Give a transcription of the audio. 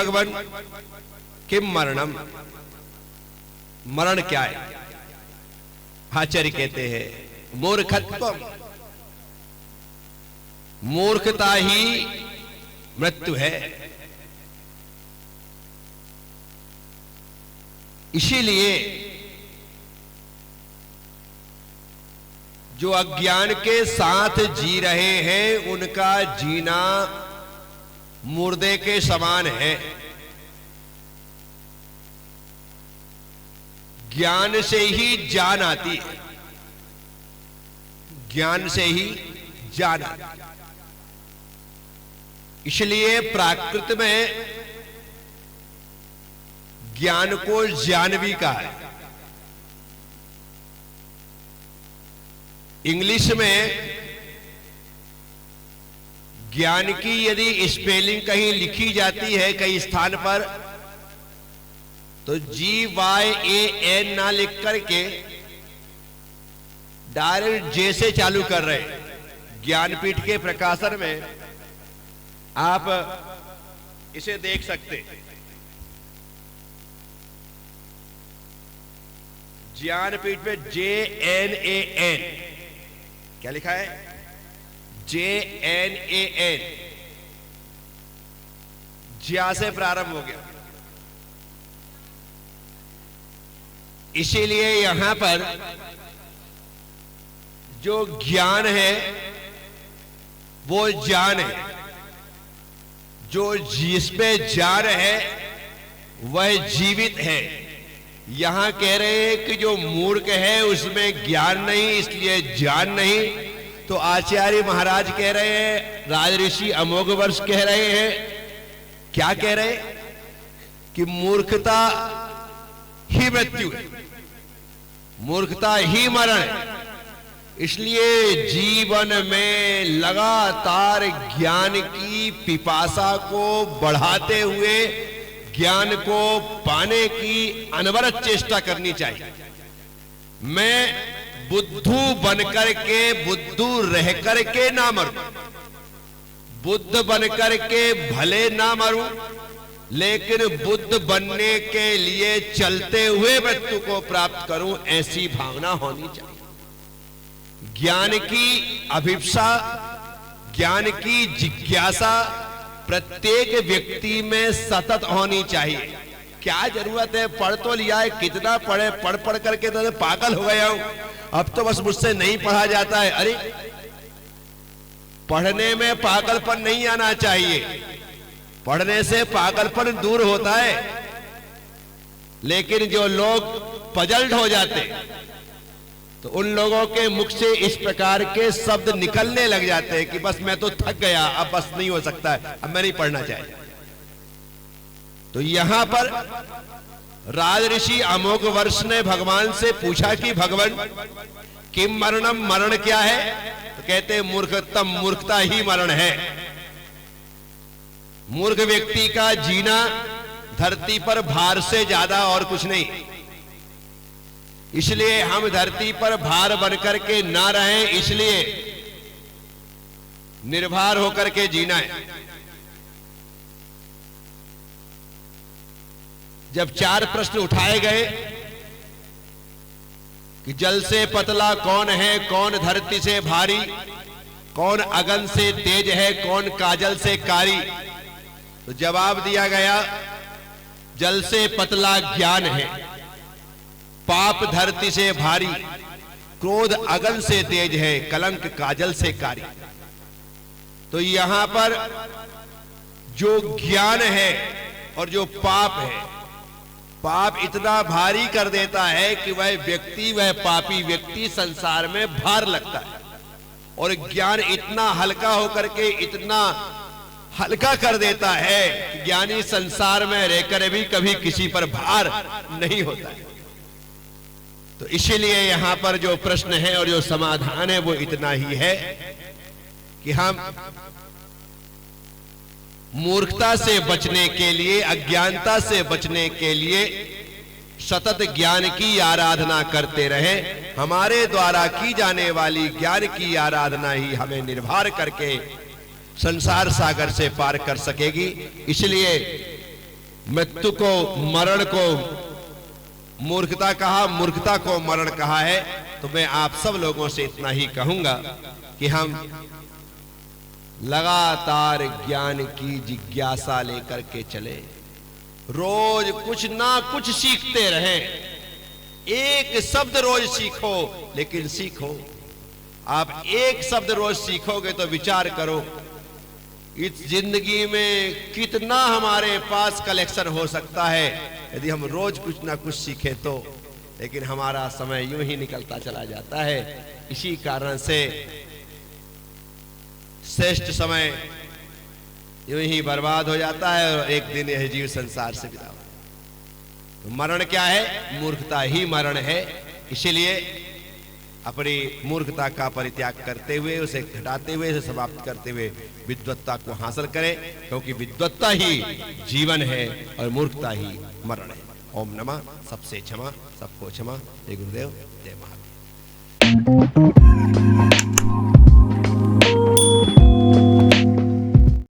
भगवन किम मरणम, मरण क्या है? आचार्य कहते हैं मूर्खत्वम, मूर्खता ही मृत्यु है। इसीलिए जो अज्ञान के साथ जी रहे हैं उनका जीना मुर्दे के समान है। ज्ञान से ही जान आती है, ज्ञान से ही जान आती है। इसलिए प्राकृत में ज्ञान को जानवी कहा है। इंग्लिश में ज्ञान की यदि स्पेलिंग कहीं लिखी जाती है कई स्थान पर, तो GYAN ना लिख करके डायरेक्ट जे से चालू कर रहे हैं। ज्ञानपीठ के प्रकाशन में आप इसे देख सकते हैं। ज्ञानपीठ में JNAN क्या लिखा है? JNAN, ज्या से प्रारंभ हो गया। इसीलिए यहां पर जो ज्ञान है वो जान है, जो जिस पे जान है वह जीवित है। यहां कह रहे हैं कि जो मूर्ख है उसमें ज्ञान नहीं, इसलिए जान नहीं। तो आचार्य महाराज कह रहे हैं, राजऋषि अमोघवर्ष कह रहे हैं, क्या कह रहे हैं? कि मूर्खता ही मृत्यु है, मूर्खता ही मरण है। इसलिए जीवन में लगातार ज्ञान की पिपासा को बढ़ाते हुए ज्ञान को पाने की अनवरत चेष्टा करनी चाहिए। मैं बुद्धू बनकर के, बुद्धू रह करके ना मरूं, बुद्ध बनकर के भले ना मरूं, लेकिन बुद्ध बनने के लिए चलते हुए मृत्यु को प्राप्त करूं, ऐसी भावना होनी चाहिए। ज्ञान की अभिप्सा, ज्ञान की जिज्ञासा प्रत्येक व्यक्ति में सतत होनी चाहिए। क्या जरूरत है, पढ़ तो लिया है, कितना पढ़े, पढ़ पढ़ करके तो पागल हो गया हूं, अब तो बस मुझसे नहीं पढ़ा जाता है। अरे पढ़ने में पागलपन नहीं आना चाहिए, पढ़ने से पागलपन दूर होता है। लेकिन जो लोग पजल्ड हो जाते तो उन लोगों के मुख से इस प्रकार के शब्द निकलने लग जाते हैं कि बस मैं तो थक गया, अब बस नहीं हो सकता है, अब मैं नहीं पढ़ना चाहिए। तो यहां पर राजऋषि अमोघवर्ष ने भगवान से पूछा कि भगवान किम मरणम, मरण क्या है? तो कहते मूर्खतम, मूर्खता ही मरण है। मूर्ख व्यक्ति का जीना धरती पर भार से ज्यादा और कुछ नहीं। इसलिए हम धरती पर भार बनकर के ना रहें, इसलिए निर्भर होकर के जीना है। जब 4 प्रश्न उठाए गए कि जल से पतला कौन है, कौन धरती से भारी, कौन अगन से तेज है, कौन काजल से कारी, तो जवाब दिया गया जल से पतला ज्ञान है, पाप धरती से भारी, क्रोध अगन से तेज है, कलंक काजल से कारी। तो यहां पर जो ज्ञान है और जो पाप है, पाप इतना भारी कर देता है कि वह व्यक्ति, वह पापी व्यक्ति संसार में भार लगता है, और ज्ञान इतना हल्का होकर के इतना हल्का कर देता है कि ज्ञानी संसार में रहकर भी कभी किसी पर भार नहीं होता है। तो इसीलिए यहां पर जो प्रश्न है और जो समाधान है वो इतना ही है कि हम मूर्खता से बचने के लिए, अज्ञानता से बचने के लिए सतत ज्ञान की आराधना करते रहे। हमारे द्वारा की जाने वाली ज्ञान की आराधना ही हमें निर्भर करके संसार सागर से पार कर सकेगी। इसलिए मृत्यु को, मरण को मूर्खता कहा, मूर्खता को मरण कहा है। तो मैं आप सब लोगों से इतना ही कहूंगा कि हम लगातार ज्ञान की जिज्ञासा लेकर के चले, रोज कुछ ना कुछ सीखते रहें। एक शब्द रोज सीखो, लेकिन सीखो। आप एक शब्द रोज सीखोगे तो विचार करो, इस जिंदगी में कितना हमारे पास कलेक्शन हो सकता है यदि हम रोज कुछ ना कुछ सीखें तो। लेकिन हमारा समय यूं ही निकलता चला जाता है। इसी कारण से श्रेष्ठ समय यूं ही बर्बाद हो जाता है और एक दिन यह जीव संसार से विदा हो। तो मरण क्या है? मूर्खता ही मरण है। इसीलिए अपनी मूर्खता का परित्याग करते हुए, उसे घटाते हुए, उसे समाप्त करते हुए विद्वत्ता को हासिल करें, क्योंकि विद्वत्ता ही जीवन है और मूर्खता ही मरण है। ओम नमः। सबसे क्षमा, सबको क्षमा। जय गुरुदेव, जय महादेव।